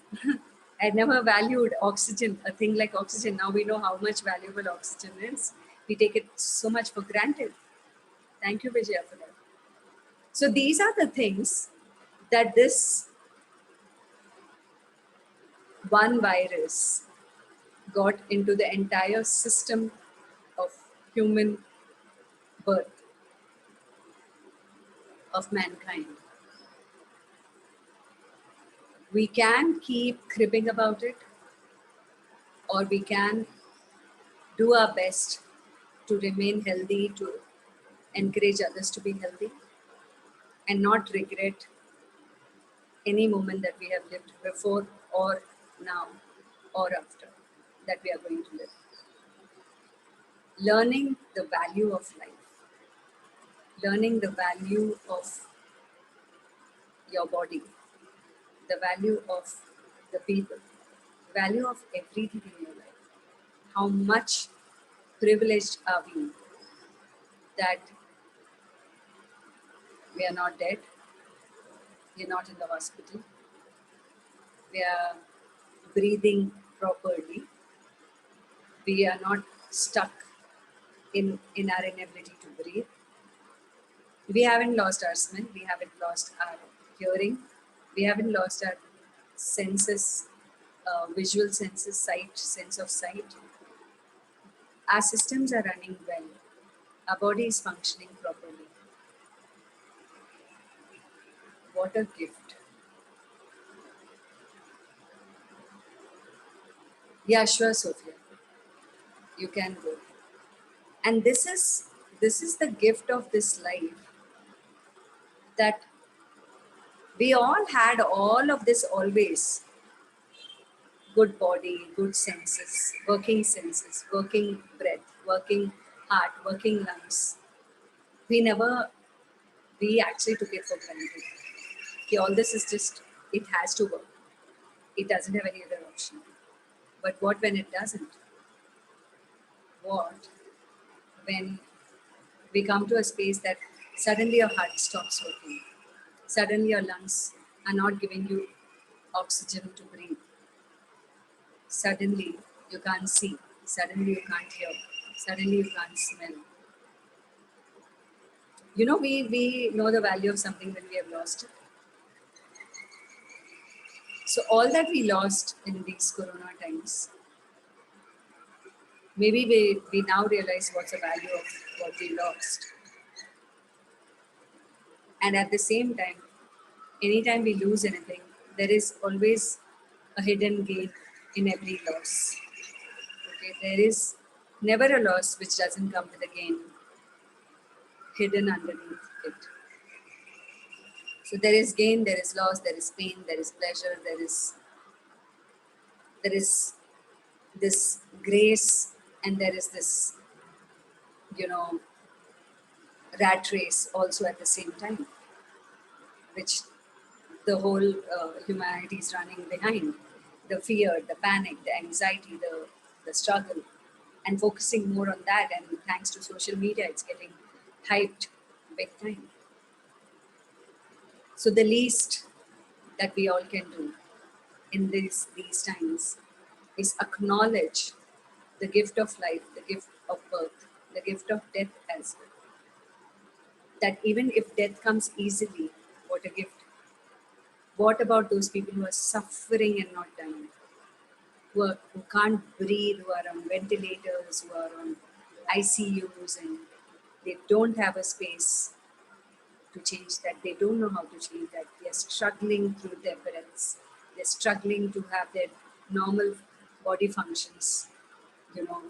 I never valued oxygen, a thing like oxygen. Now we know how much valuable oxygen is. We take it so much for granted. Thank you, Vijaya, for that. So these are the things that this one virus got into the entire system of human birth, of mankind. We can keep cribbing about it, or we can do our best to remain healthy, to encourage others to be healthy, and not regret any moment that we have lived before or now or after that we are going to live. Learning the value of life, learning the value of your body, the value of the people, value of everything in your life. How much privileged are we that we are not dead, we are not in the hospital, we are breathing properly, we are not stuck in our inability to breathe. We haven't lost our smell, we haven't lost our hearing, we haven't lost our senses, visual senses, sight, sense of sight. Our systems are running well, our body is functioning properly. What a gift. Yeah, sure, Sophia. You can go. And this is the gift of this life, that we all had all of this always. Good body, good senses, working breath, working heart, working lungs. We actually took it for granted. Okay, all this is just, it has to work. It doesn't have any other option. But what when it doesn't? What when we come to a space that suddenly your heart stops working? Suddenly your lungs are not giving you oxygen to breathe. Suddenly you can't see. Suddenly you can't hear. Suddenly you can't smell. You know, we know the value of something when we have lost it. So all that we lost in these corona times, maybe we now realize what's the value of what we lost. And at the same time, anytime we lose anything, there is always a hidden gain in every loss. Okay, there is never a loss which doesn't come with a gain hidden underneath it. So there is gain, there is loss, there is pain, there is pleasure, there is this grace, and there is this, you know, rat race also at the same time, which the whole humanity is running behind. The fear, the panic, the anxiety, the struggle, and focusing more on that. And thanks to social media, it's getting hyped big time. So the least that we all can do in these times is acknowledge the gift of life, the gift of birth, the gift of death as well. That even if death comes easily, what a gift. What about those people who are suffering and not dying? Who can't breathe, who are on ventilators, who are on ICUs, and they don't have a space to change that. They don't know how to change that. They're struggling through their breaths. They're struggling to have their normal body functions, you know,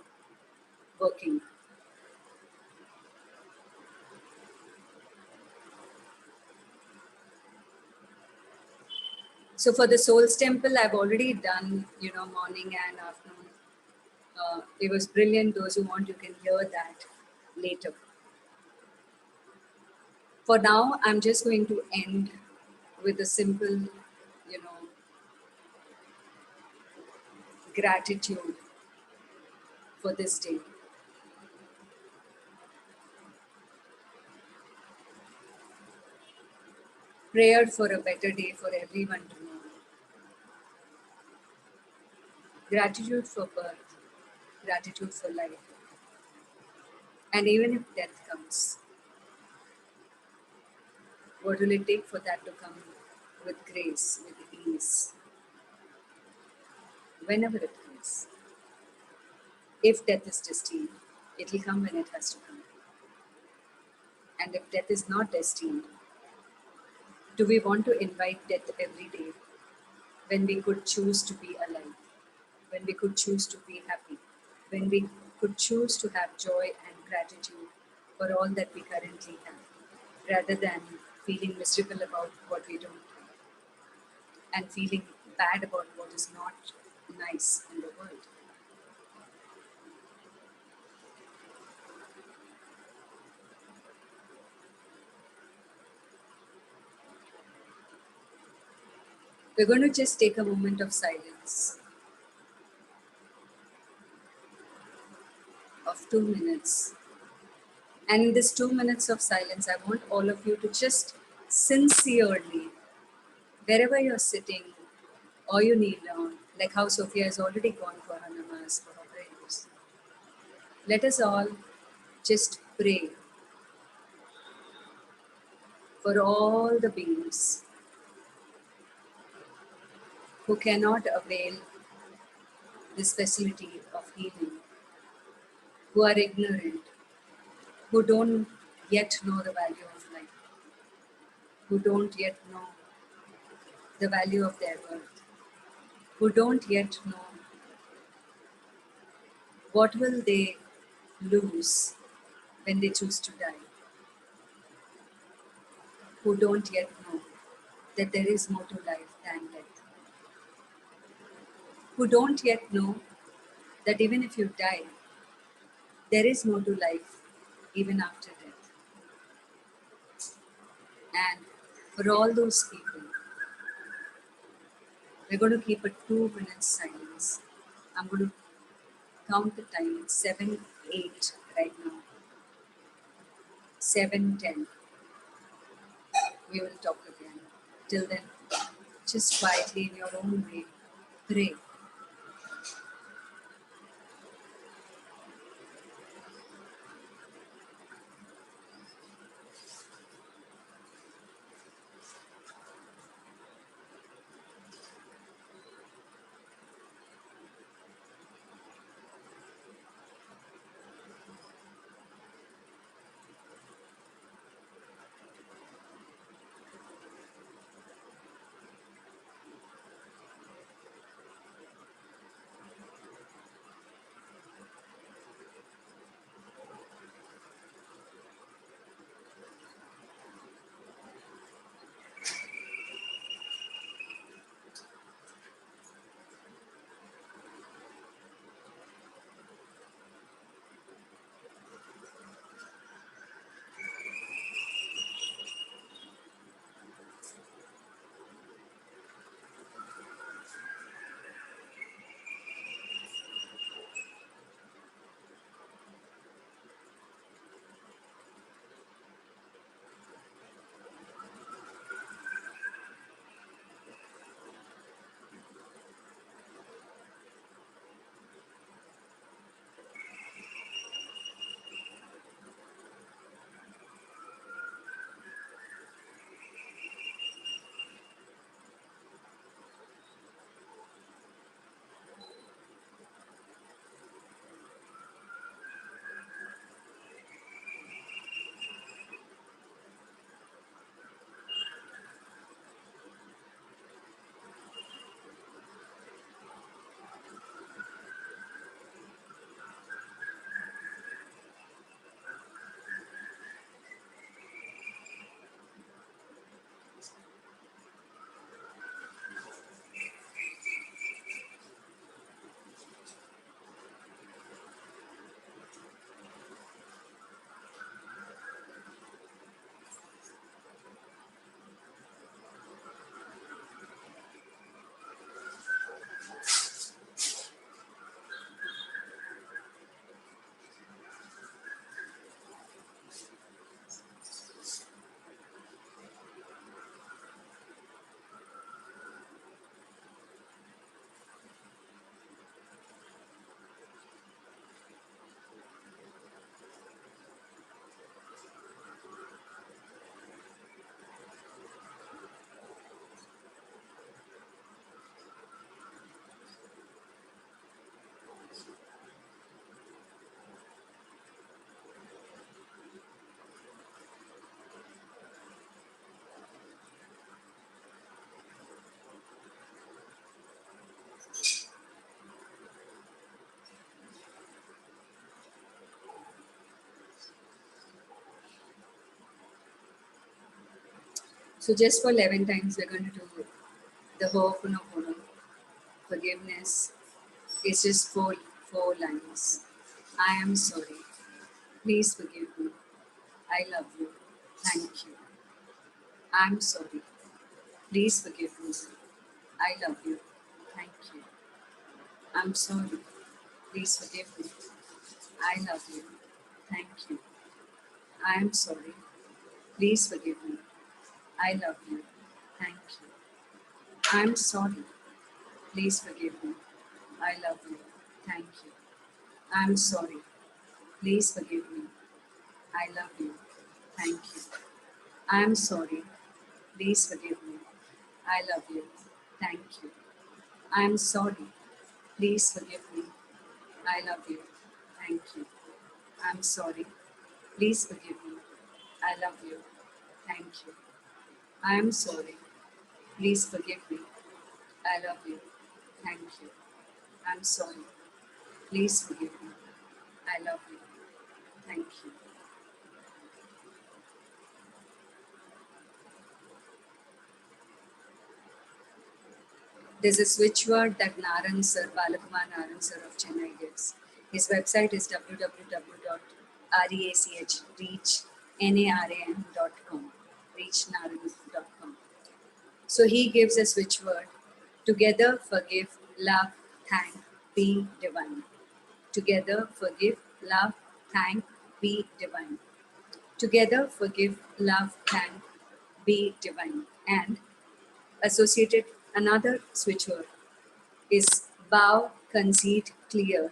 working. So for the Souls Temple, I've already done, you know, morning and afternoon. It was brilliant. Those who want, you can hear that later. For now, I'm just going to end with a simple, you know, gratitude for this day. Prayer for a better day for everyone tomorrow. Gratitude for birth, gratitude for life. And even if death comes, what will it take for that to come with grace, with ease, whenever it comes? If death is destined, it will come when it has to come. And if death is not destined, do we want to invite death every day when we could choose to be alive, when we could choose to be happy, when we could choose to have joy and gratitude for all that we currently have, rather than feeling miserable about what we don't have and feeling bad about what is not nice in the world? We're going to just take a moment of silence of 2 minutes. And in this 2 minutes of silence, I want all of you to just sincerely, wherever you're sitting or you kneel down, like how Sophia has already gone for her namaz, for her prayers, let us all just pray for all the beings who cannot avail this facility of healing, who are ignorant, who don't yet know the value of life, who don't yet know the value of their birth, who don't yet know what will they lose when they choose to die, who don't yet know that there is more to life than death, who don't yet know that even if you die, there is more to life even after death. And for all those people, we're going to keep a 2 minute silence. I'm going to count the time. It's 7, 8 right now. 7, 10. We will talk again. Till then, just quietly in your own way, pray. So just for 11 times, we're going to do the Ho'oponopono. Forgiveness is just four lines. I am sorry. Please forgive me. I love you. Thank you. I'm sorry. Please forgive me. I love you. Thank you. I'm sorry. Please forgive me. I love you. Thank you. I am sorry. Please forgive me. I love you. Thank you. I'm sorry. Please forgive me. I love you. Thank you. I'm sorry. Please forgive me. I love you. Thank you. I'm sorry. Please forgive me. I love you. Thank you. I'm sorry. Please forgive me. I love you. Thank you. I'm sorry. Please forgive me. I love you. Thank you. I am sorry. Please forgive me. I love you. Thank you. I'm sorry. Please forgive me. I love you. Thank you. There's a switch word that Naran Sir, Balakumar Naran Sir of Chennai gives. His website is www.reachnaran.com. reachnaran.com. So he gives a switch word: together, forgive, love, thank, be divine. Together, forgive, love, thank, be divine. Together, forgive, love, thank, be divine. And associated another switch word is bow, concede, clear,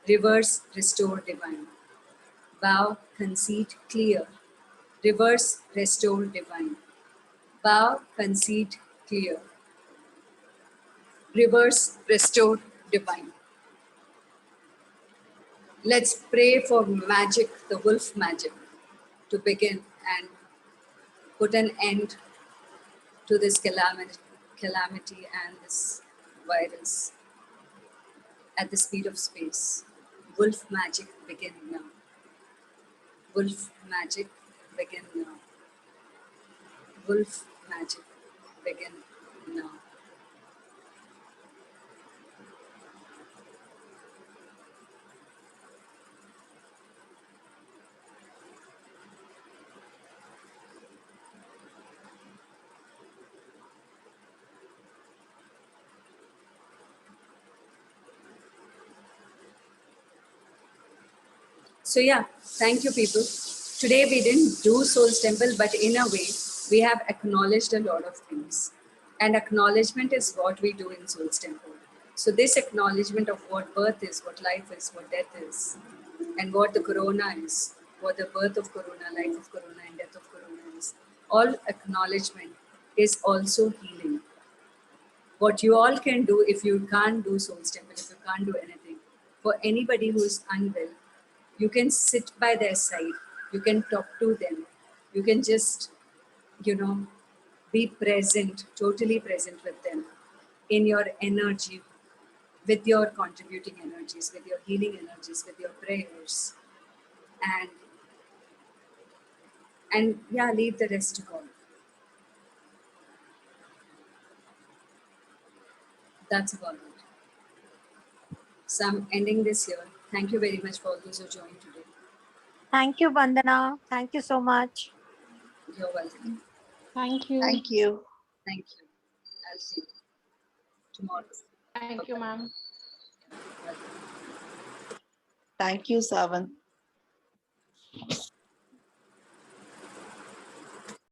reverse, restore, divine. Bow, concede, clear, reverse, restore, divine. Bow, concede, clear, reverse, restore, divine. Let's pray for magic, the wolf magic, to begin and put an end to this calamity and this virus at the speed of space. Wolf magic begin now. Wolf magic begin now. Wolf magic begin now. So yeah, thank you people. Today we didn't do Soul's Temple, but in a way, we have acknowledged a lot of things. And acknowledgement is what we do in Soul's Temple. So this acknowledgement of what birth is, what life is, what death is, and what the corona is, what the birth of corona, life of corona, and death of corona is, all acknowledgement is also healing. What you all can do if you can't do Soul's Temple, if you can't do anything, for anybody who is unwell, you can sit by their side, you can talk to them, you can just, be present, totally present with them in your energy, with your contributing energies, with your healing energies, with your prayers, and yeah, leave the rest to God. That's about it. So I'm ending this here. Thank you very much for all those who joined today. Thank you, Vandana. Thank you so much. You're welcome. Thank you. Thank you. Thank you. I'll see you tomorrow. Thank you, ma'am. Welcome. Thank you, Savan.